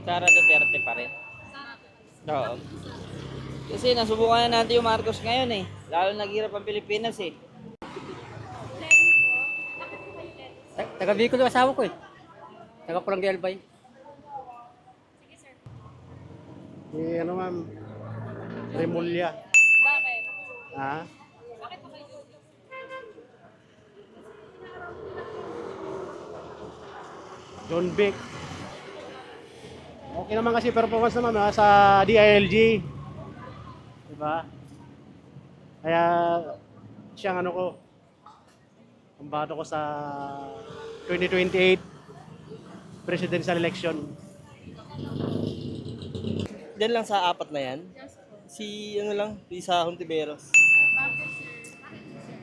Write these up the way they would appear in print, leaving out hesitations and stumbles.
Sara Duterte pa rin. Oo. Kasi nasubukan na natin yung Marcos ngayon eh. Lalo naghirap ang Pilipinas eh. Taga Bicol yung asawa ko eh. Taga Pulang de Albay. Ano ma'am, Remulla. Bakit? Ha? Bakit pa kayo? John Vic. Okay naman kasi performance naman sa DILG. Diba? Kaya siyang ano ko, ang bato ko sa 2028 presidential election. Diyan lang sa apat na yan. Si ano lang, Lisa Hontiveros.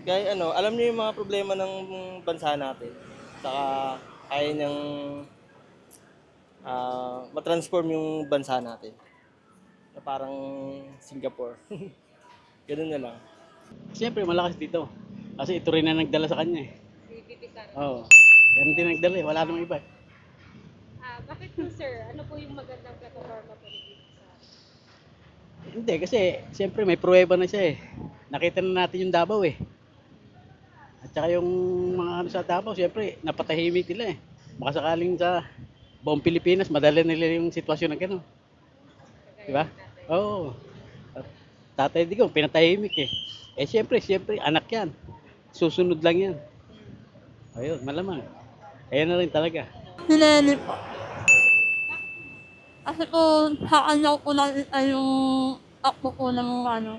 Kaya ano, alam niyo yung mga problema ng bansa natin. Saka kaya niyang matransform yung bansa natin. Na parang Singapore. Ganun na lang. Siyempre malakas dito. Kasi ito rin na nagdala sa kanya eh. Si Bibi Sara. Oo. Yan din nagdala eh. Wala namang iba eh. Bakit po sir? Ano po yung magandang plataforma po ni Bibi Sara? Hindi kasi siyempre may pruweba na siya eh. Nakita na natin yung Davao eh. At saka yung mga ano sa Davao, siyempre napatahimik nila eh. Baka sakaling sa buong Pilipinas, madali nila yung sitwasyon na gano'n. Di ba? Oo. At Tatay Digong, pinatahimik eh. Eh siyempre, anak yan. Susunod lang yan. Ayun, malamang. Ayan na rin talaga. Sineni po. Kasi po, sa kanya ko lang ay yung ako po ng ano,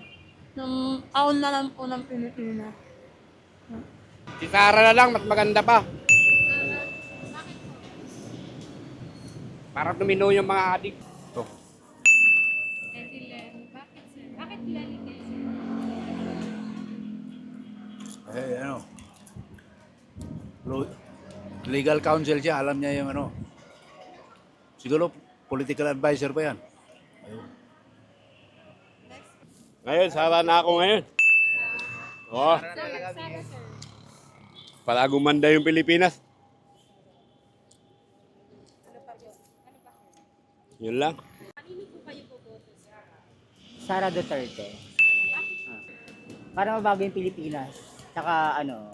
yung taon na lang po ng Pilipinas. Si Sara na lang, mas maganda pa. Para tumino yung mga adik. Si Lenny. Bakit sir? Bakit Lenny kayo sir? Ano, legal counsel siya, alam niya yung ano. Siguro political advisor pa yan. Ngayon, Sara na ako ngayon. Oh, Sara sir. para gumanda yung Pilipinas. Yun lang. Kanino po kayo boboto sir? Sara Duterte. Para mabago yung Pilipinas. Tsaka ano,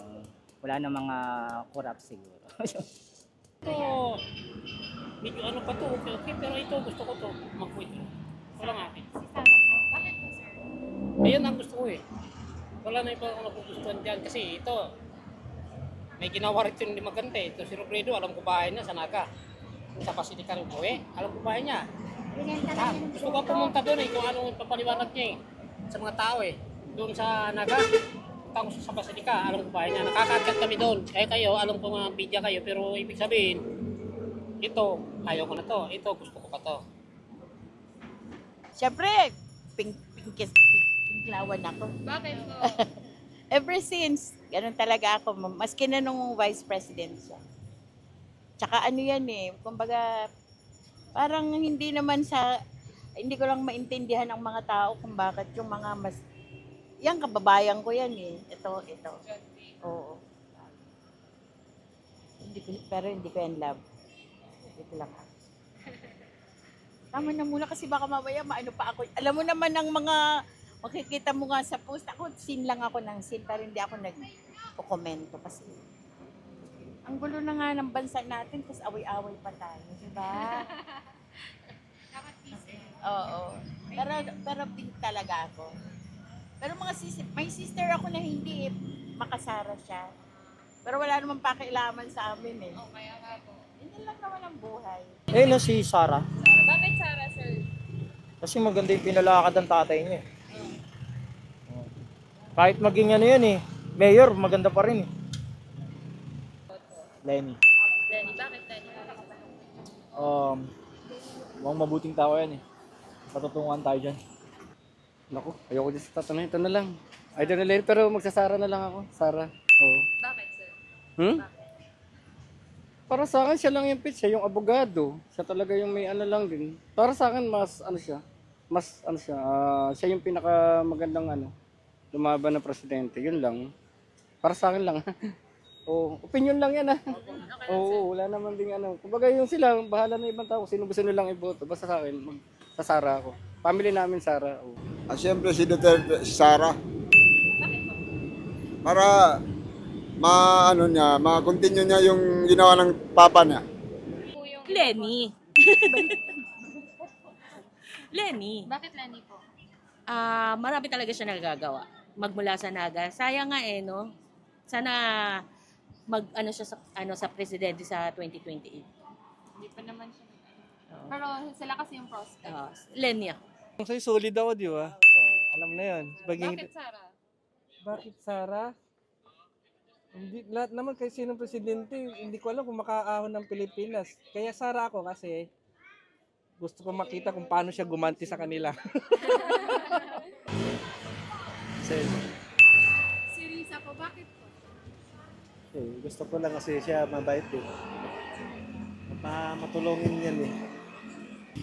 wala na mga corrupt siguro. Ito, medyo ano pa to, okay, pero ito gusto ko to, mag-quit. Walang akin. Si Sara po. Bakit po sir? Ayun ang gusto ko eh. Wala na iba ako napugustuhan dyan kasi ito, may ginawa rin hindi maganda eh. Ito si Robredo, alam ko bahay niya sa Naga. Sa Pasilican po eh, alam ko bahay niya. Gusto ko pumunta doon eh, kung anong papaliwanag niya eh. Sa mga tao eh. Doon sa Naga, punta ko sa Basilica, alam ko bahay niya. Nakakagat kami doon. Kaya kayo, alam ko mga media kayo, pero ibig sabihin, ito, ayaw ko na to. Ito, gusto ko pa to. Siyempre, pinklawan ako. Bakit po? Ever since, ganun talaga ako. Maski na nung vice president siya. Tsaka ano yan eh, kumbaga, parang hindi naman sa, hindi ko lang maintindihan ng mga tao kung bakit yung mga mas, yan kababayan ko yan eh. Ito. Oo. Pero hindi ko yan love. Ito lang ako. Tama na muna kasi baka mamaya maano pa ako. Alam mo naman ng mga makikita mo nga sa post. Ako, sin lang ako ng sin pero hindi ako nag-komento kasi ang gulo na nga ng bansa natin tapos away-away pa tayo, di ba? Dapat peace eh. Oo. Pero pink talaga ako. Pero may sister ako na hindi makasara siya. Pero wala namang pakialaman sa amin eh. O kaya nga po. Hindi lang naman ang buhay. Eh no, si Sara. Sara. Bakit Sara sir? Kasi maganda yung pinalakad ng tatay niya eh. Kahit maging ano yan eh, mayor, maganda pa rin eh. Lenny. Lenny. Bakit Lenny? Mukhang mabuting tao yan eh. Patutunguhan tayo dyan. Naku, ayoko dyan sa tatanong. Ito na lang. Idol na Lenny, pero magsasara na lang ako. Sara. Oo. Bakit sir? Hmm? Bakit? Para sa akin, siya lang yung pitch. Siya yung abogado. Siya talaga yung may ano lang din. Para sa akin, mas ano siya. Siya yung pinakamagandang lumaban na presidente. Yun lang. Para sa akin lang. Oh, opinion lang yan Oo, wala naman ding ano. Kumbaga yung sila, bahala na ibang tao. Sino gusto nilang iboto. Basta sa akin, sa Sara ako. Family namin Sara. Oh. Siyempre si Duterte, si Sara. Para ma-continue niya yung ginawa ng papa niya. Lenny. Lenny. Bakit Lenny po? Marami talaga siya nagagawa. Magmula sa Naga. Sayang nga no? Sana mag-ano siya sa presidente sa 2028. Hindi pa naman siya. Pero sila kasi yung prospect. Lenny ako. Sa'yo solid ako, di ba? Oh, alam na yun. Bakit Sara? Bakit Sara? Hindi, lahat naman kahit sinong presidente, hindi ko alam kung makaahon ng Pilipinas. Kaya Sara ako kasi gusto ko makita kung paano siya gumanti sa kanila. Si Risa po, bakit po? Gusto ko lang kasi siya mabait din. Matulungin yan eh.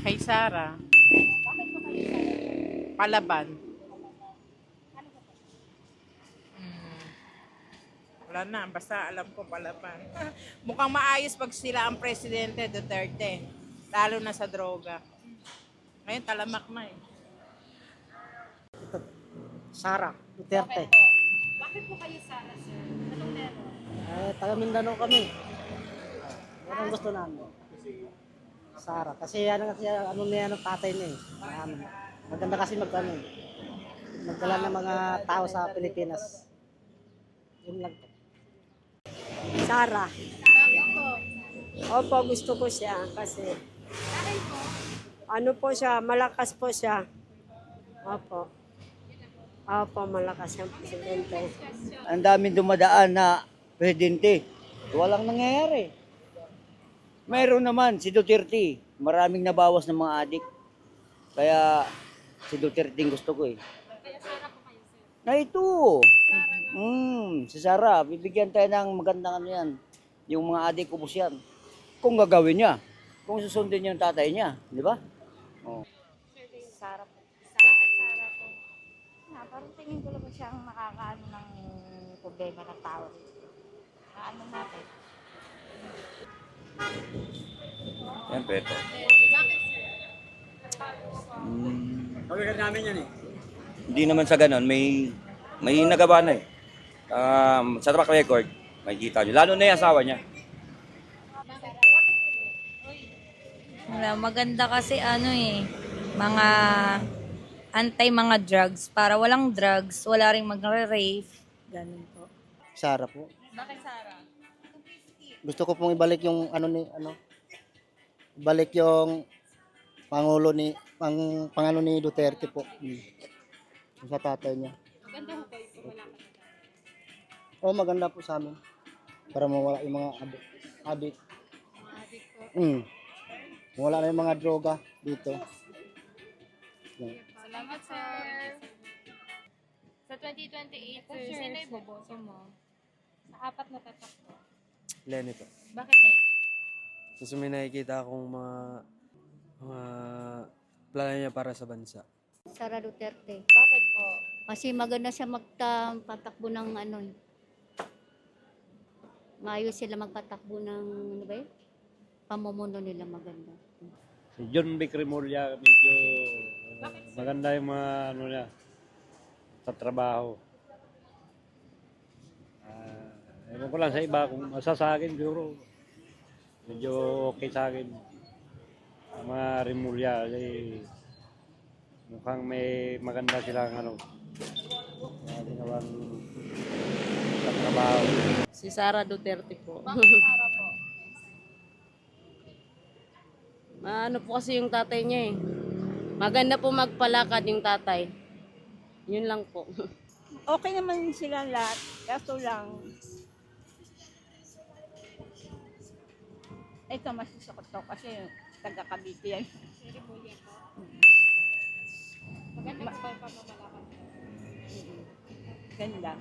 Kay Sara, Bakit po kayo Sara? Palaban. Wala na, basta alam ko Palaban. Mukhang maayos pag sila ang presidente, Duterte. Lalo na sa droga. Ngayon, talamak na eh. Sara, Bakit Duterte. po? Bakit po kayo Sara, sir? Anong meron? Taga Mindanao kami. Yan ang gusto namin. Sara. Kasi ano na yan ang tatay niya eh. Maganda kasi magdala ng mga tao sa Pilipinas. Yun lang po. Sara. Bakit po? Opo, gusto ko siya kasi Bakit po? ano po siya, malakas po siya. Opo. Opo, malakas siyang presidente. Ang daming dumadaan na presidente. Walang nangyayari. Mayroon naman si Duterte. Maraming nabawas ng mga adik. Kaya si Duterte yung gusto ko eh. Kaya Sara po kayo, sir. Na ito. Si Sara, bibigyan tayo ng magandang ano yan. Yung mga adik ubos yan. Kung gagawin niya. Kung susundin niya yung tatay niya. Di ba? Sara po. Bakit Sara po? Parang tingin ko lang siyang makakaano ng problema ng tao. Ano natin? Siyempre ito. Bakit sir? Kawigan namin yan eh. Hindi naman sa ganon, may nagawa na eh. Sa track record, may kita nyo. Lalo na yung asawa niya. Wala, maganda kasi mga anti mga drugs. Para walang drugs, wala rin magre-rave. Ganun po. Sara po. Bakit Sara? Gusto ko pong ibalik yung ibalik yung pangano ni Duterte po. Yung sa tatay niya. Maganda ho kayo po, wala ka. Maganda po sa amin. Para mawala yung mga adik. Adik po. Wala na yung mga droga dito. Salamat, sir. Sa 2028, sir, sino yung boboto mo? Sa apat na tatakbo. Lenny po. Bakit Lenny? Kasi may nakikita akong mga plano niya para sa bansa. Sara Duterte. Bakit po? Kasi maganda siya magpatakbo ng maayos sila magpatakbo ng pamumuno nila maganda. Si John Vic Remulla, medyo maganda yung mga niya, sa trabaho. Ewan ko lang sa iba, kung sa akin siguro, medyo okay sa akin. Ang mga Remulla, mukhang may maganda silang ginawang sa trabaho. Si Sara Duterte po. Bakit Sara po? Ano po kasi yung tatay niya eh. Maganda po magpalakad yung tatay. Yun lang po. Okay naman sila lahat. Kaso lang, ito masusukot to kasi taga Cavite yan. Sir Remulla po. Maganda po ba yung pamamalakad? Ganda.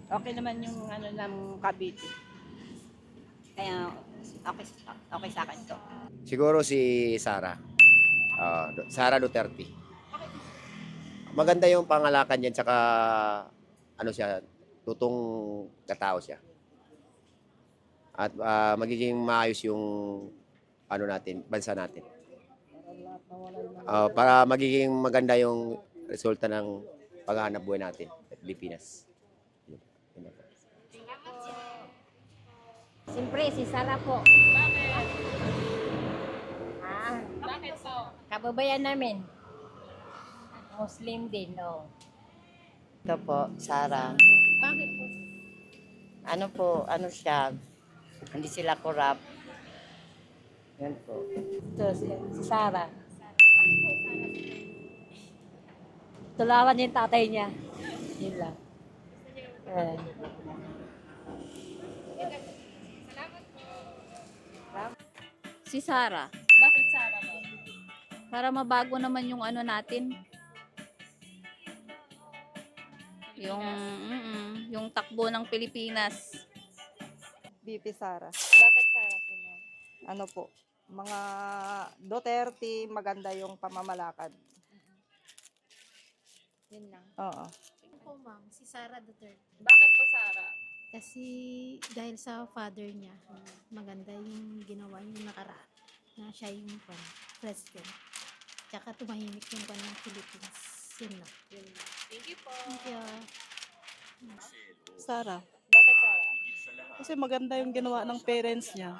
Okay naman yung ng Cavite. Kaya okay sa akin to. Siguro si Sara. Sara Duterte. Maganda yung pangalakan niya, tsaka tutong katao siya. at magiging maayos yung ano natin, bansa natin. Para magiging maganda yung resulta ng paghahanap buhay natin sa Pilipinas. Yun po. Siyempre, si Sara po. Bakit? Ah, Bakit po? kababayan namin. Muslim din, no. Ito po, Sara. Bakit po? Ano po, ano siya, hindi sila corrupt. Yan po. Ito, si Sara. Bakit po, Sarah? Tularan niya yung tatay niya. Yun lang. Salamat po. Si Sara. Bakit Sarah po? Para mabago naman yung ano natin. Yung takbo ng Pilipinas. BP Sara. Bakit Sarah po, ma'am? Ano po, mga Duterte, maganda yung pamamalakad. Yun lang. Oo. Po ma'am, si Sara Duterte. Bakit po, Sarah? Kasi dahil sa father niya, maganda yung ginawa niya nakaraan na siya yung president. Tsaka tumahimik yung kanyang Philippines. Yun lang. Yun lang. Thank you po. Thank you. Sara. Bakit Sarah? Kasi maganda yung ginawa ng parents niya.